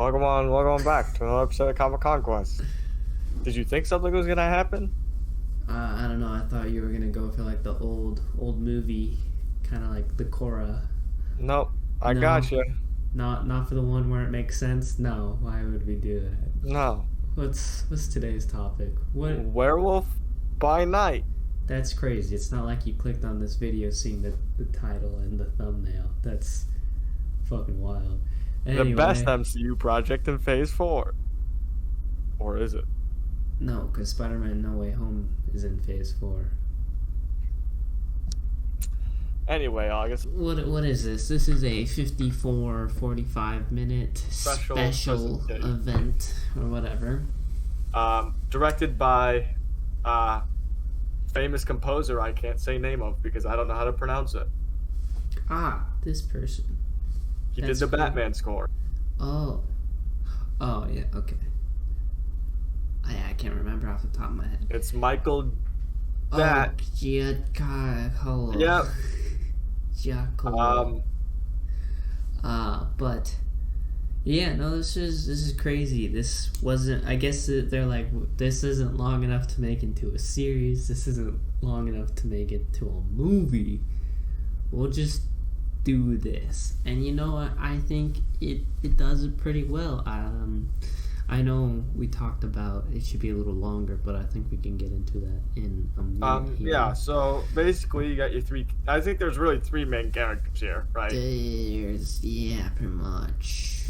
Welcome on back to another episode of Comic Conquest. Did you think something was gonna happen? I don't know. I thought you were gonna go for like the old movie, kind of like the Korra. Nope, I No. got you. Not for the one where it makes sense. No, why would we do that? No, What's today's topic? What? Werewolf by Night. That's crazy. It's not like you clicked on this video seeing the title and the thumbnail. That's fucking wild. Anyway, The best MCU project in Phase 4. Or is it? No, because Spider-Man No Way Home is in Phase 4. Anyway, August. What is this? This is a 45 minute special presentation. event or whatever. Directed by famous composer I can't say name of because I don't know how to pronounce it. This person. He That's did the cool. Batman score. Oh yeah, okay. I can't remember off the top of my head. It's Michael Oh, Giancarlo. Yep. Giancarlo. But yeah, no, this is crazy. This wasn't. I guess they're like, this isn't long enough to make into a series. This isn't long enough to make it to a movie. We'll just do this, and you know what? I think it does it pretty well. I know we talked about it should be a little longer, but I think we can get into that in a minute here. Yeah, so basically you got your three. I think there's really three main characters here, right? Yeah, pretty much.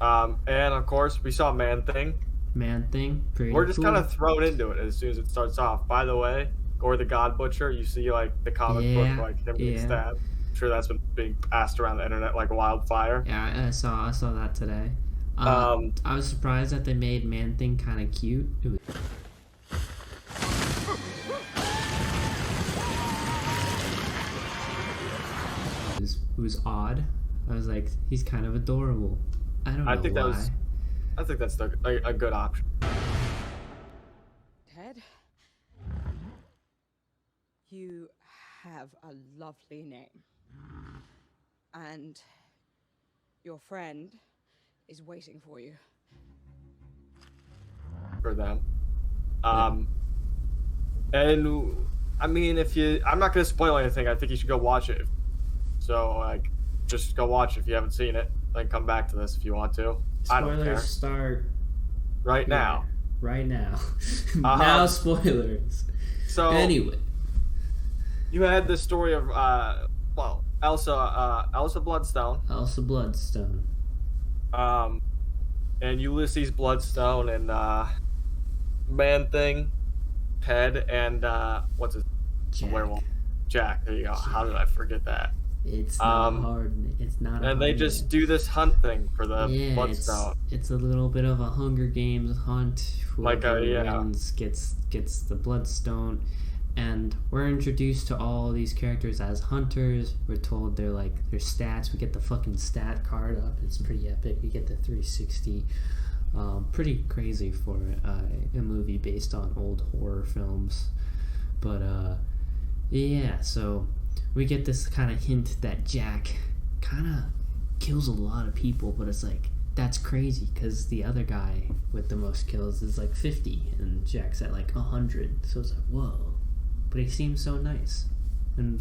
And of course we saw Man-Thing. Man-Thing, pretty We're just cool. kind of thrown into it as soon as it starts off. By the way, Gore the God Butcher, you see like the comic book, like him getting stabbed. I'm sure that's been being passed around the internet like wildfire. Yeah, I saw that today. I was surprised that they made Man-Thing kind of cute. It was odd. I was like, he's kind of adorable. I don't know I think why. that's a good option. Ted, you have a lovely name. And your friend is waiting for you. For them. And I mean, I'm not gonna spoil anything. I think you should go watch it. So like, just go watch it if you haven't seen it. Then come back to this if you want to. I don't care. Spoilers start Right now. Right now. Now spoilers. So Anyway, you had the story of Elsa Bloodstone. Elsa Bloodstone. And Ulysses Bloodstone and Man-Thing, Ted, and what's his Jack. werewolf? Jack. There you go. How did I forget that? It's not hard. It's not. And they just do this hunt thing for the Bloodstone. It's a little bit of a Hunger Games hunt. Whoever wins gets the Bloodstone, and we're introduced to all these characters as hunters. We're told their stats. We get the fucking stat card up. It's pretty epic. We get the 360. Pretty crazy for a movie based on old horror films, but yeah. So we get this kind of hint that Jack kind of kills a lot of people, but it's like, that's crazy because the other guy with the most kills is like 50 and Jack's at like 100. So it's like, whoa. But he seems so nice. And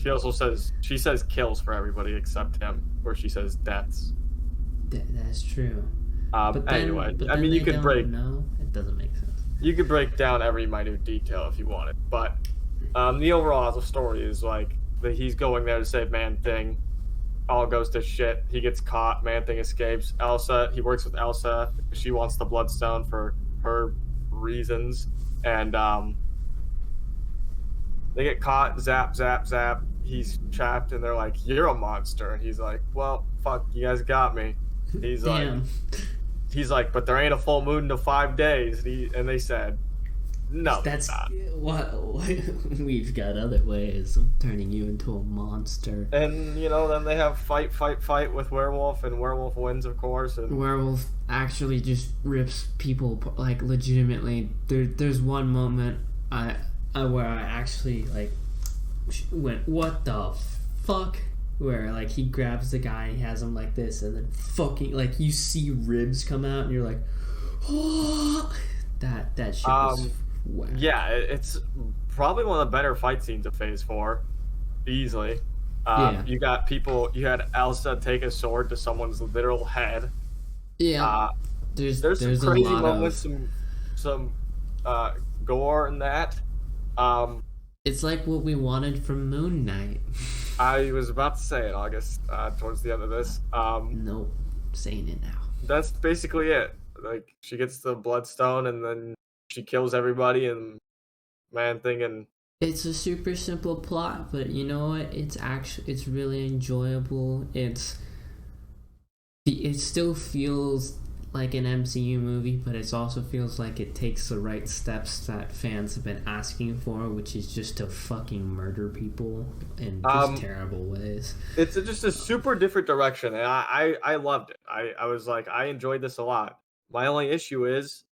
She says kills for everybody except him, where she says deaths. that's true. But Anyway, I mean, you could break. No, it doesn't make sense. You could break down every minute detail if you wanted, but the overall of the story is like that he's going there to save Man-Thing. All goes to shit. He gets caught. Man-Thing escapes. He works with Elsa. She wants the Bloodstone for her reasons, and they get caught. Zap, zap, zap. He's trapped, and they're like, "You're a monster." And he's like, "Well, fuck, you guys got me." He's Damn. like, "But there ain't a full moon to 5 days." And they said, "No, That's not." what we've got other ways of turning you into a monster. And then they have fight with Werewolf, and Werewolf wins, of course. And Werewolf actually just rips people like legitimately. There's one moment where I actually like went, what the fuck where like he grabs the guy and he has him like this, and then fucking like you see ribs come out, and you're like, oh, that shit was whack. Yeah, it's probably one of the better fight scenes of Phase 4, easily. You got people. You had Elsa take a sword to someone's literal head. Yeah, there's some crazy moments, some gore in that. It's like what we wanted from Moonlight. I was about to say it, August, towards the end of this. Nope, saying it now. That's basically it. Like, she gets the Bloodstone, and then she kills everybody, and Man-Thing, and... It's a super simple plot, but you know what? It's really enjoyable. It still feels like an MCU movie, but it also feels like it takes the right steps that fans have been asking for, which is just to fucking murder people in just terrible ways. It's just a super different direction, and I loved it. I was like, I enjoyed this a lot. My only issue is,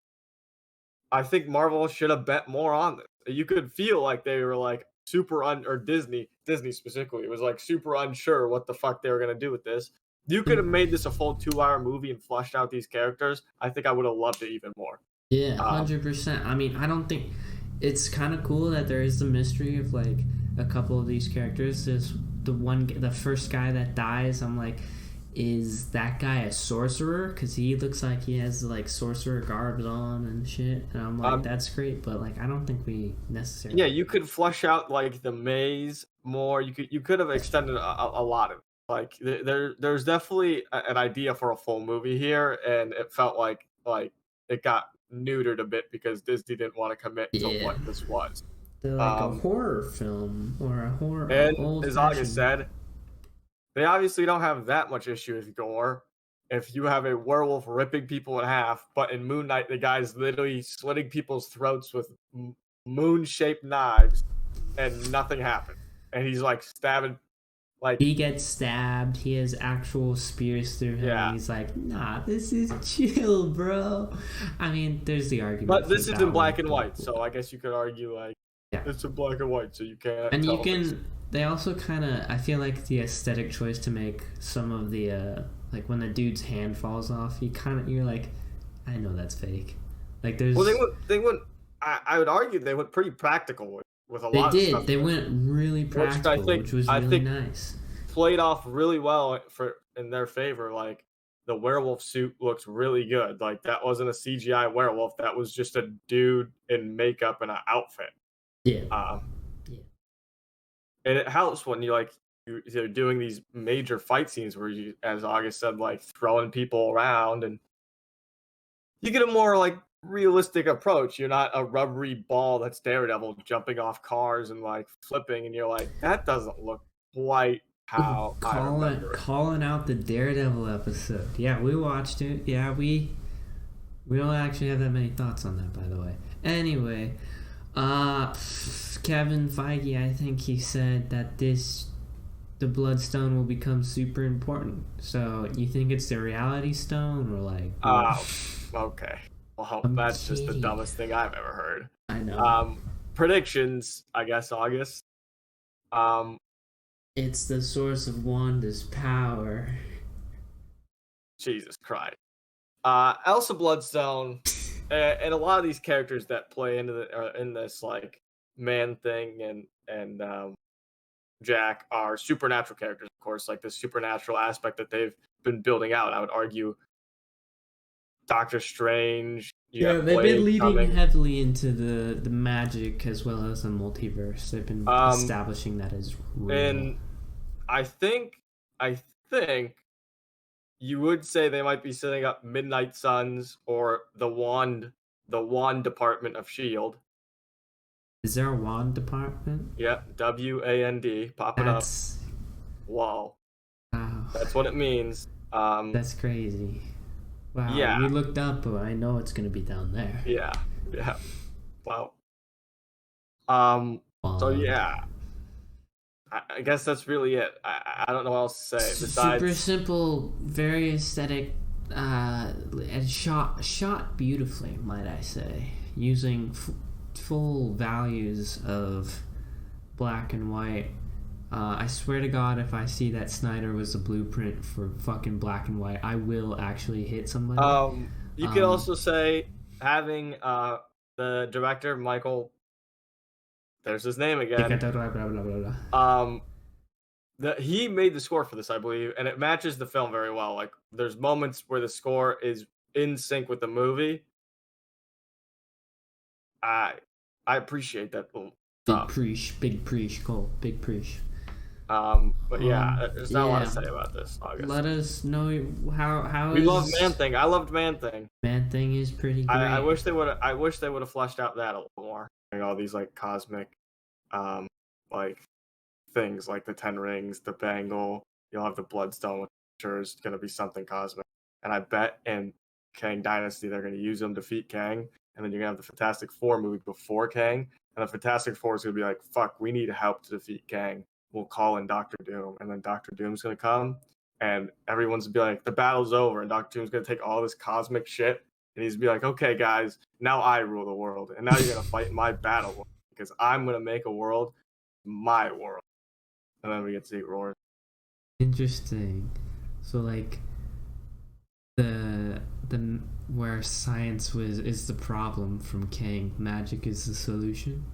I think Marvel should have bet more on this. You could feel like they were like or Disney specifically was like super unsure what the fuck they were gonna do with this. You could have made this a full 2-hour movie and fleshed out these characters. I think I would have loved it even more. Yeah, 100%. I mean, I don't think it's kind of cool that there is the mystery of like a couple of these characters. There's the first guy that dies. I'm like, is that guy a sorcerer? Because he looks like he has like sorcerer garbs on and shit. And I'm like, that's great, but like, I don't think we necessarily. Yeah, you could flesh out like the maze more. You could have extended a lot of it. Like there's definitely an idea for a full movie here, and it felt like it got neutered a bit because Disney didn't want to commit to what this was. They're like a horror film or a horror. And as August said, they obviously don't have that much issue with gore. If you have a werewolf ripping people in half, but in Moonlight the guy's literally slitting people's throats with moon-shaped knives, and nothing happened, and he's like stabbing. Like, he gets stabbed, he has actual spears through him, and he's like, nah, this is chill, bro. I mean, there's the argument. But this is in black and white, so I guess you could argue, like, it's in black and white, so you can't. And you can, they also kind of, I feel like the aesthetic choice to make some of the, like, when the dude's hand falls off, you're like, I know that's fake. Like, there's... Well, they went, I would argue they went pretty practical with a lot of stuff. They went really practical, which was really nice. Played off really well in their favor. Like, the werewolf suit looks really good. Like, that wasn't a CGI werewolf. That was just a dude in makeup and an outfit. Yeah. And it helps when you're doing these major fight scenes where you, as August said, like throwing people around, and you get a more like realistic approach. You're not a rubbery ball that's Daredevil jumping off cars and like flipping, and you're like, that doesn't look quite how I remember it. Calling out the Daredevil episode. Yeah, we watched it. Yeah, we don't actually have that many thoughts on that, by the way. Anyway, Kevin Feige, I think he said that the Bloodstone will become super important. So you think it's the Reality Stone, or like? Okay. Well, that's just the dumbest thing I've ever heard. I know. Predictions, I guess, August. It's the source of Wanda's power. Jesus Christ. Elsa Bloodstone, and a lot of these characters that play in this like Man-Thing and Jack are supernatural characters, of course, like the supernatural aspect that they've been building out. I would argue Doctor Strange. They've been leading heavily into the magic as well as the multiverse. They've been establishing that as real. And I think you would say they might be setting up Midnight Suns or the Wand department of S.H.I.E.L.D. Is there a Wand department? Yep, WAND. Pop it up. Wow. That's what it means. That's crazy. Wow, yeah. We looked up, but I know it's going to be down there. Yeah. Wow. So yeah, I guess that's really it. I don't know what else to say. Besides... Super simple, very aesthetic, and shot beautifully, might I say, using full values of black and white. I swear to God, if I see that Snyder was a blueprint for fucking Black and White, I will actually hit somebody. You could also say having the director Michael. There's his name again. He made the score for this, I believe, and it matches the film very well. Like, there's moments where the score is in sync with the movie. I appreciate that. Big preach, Cole. Big preach. But yeah, there's not a lot to say about this. August. Let us know how we love Man-Thing. I loved Man-Thing. Man-Thing is pretty great. I wish they would have fleshed out that a little more. Like all these like cosmic, like things like the 10 rings, the bangle. You'll have the Bloodstone, which I'm sure is going to be something cosmic. And I bet in Kang Dynasty they're going to use them to defeat Kang. And then you're going to have the Fantastic Four movie before Kang. And the Fantastic Four is going to be like, fuck, we need help to defeat Kang. We'll call in Doctor Doom. And then Doctor Doom's going to come. And everyone's going to be like, the battle's over. And Doctor Doom's going to take all this cosmic shit. And he's going to be like, okay, guys, now I rule the world. And now you're going to fight my battle. Because I'm going to make a world my world. And then we get Secret Wars. Interesting. So like the where science is the problem from Kang, magic is the solution.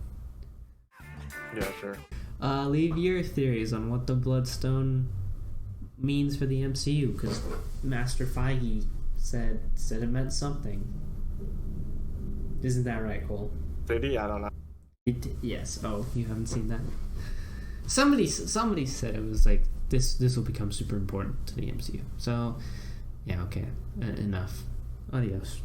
Yeah, sure. Leave your theories on what the Bloodstone means for the MCU, because Master Feige said it meant something. Isn't that right, Cole? Did he? I don't know. Yes. Oh, you haven't seen that? Somebody said it was like this will become super important to the MCU. So, yeah, okay. Enough. Adios.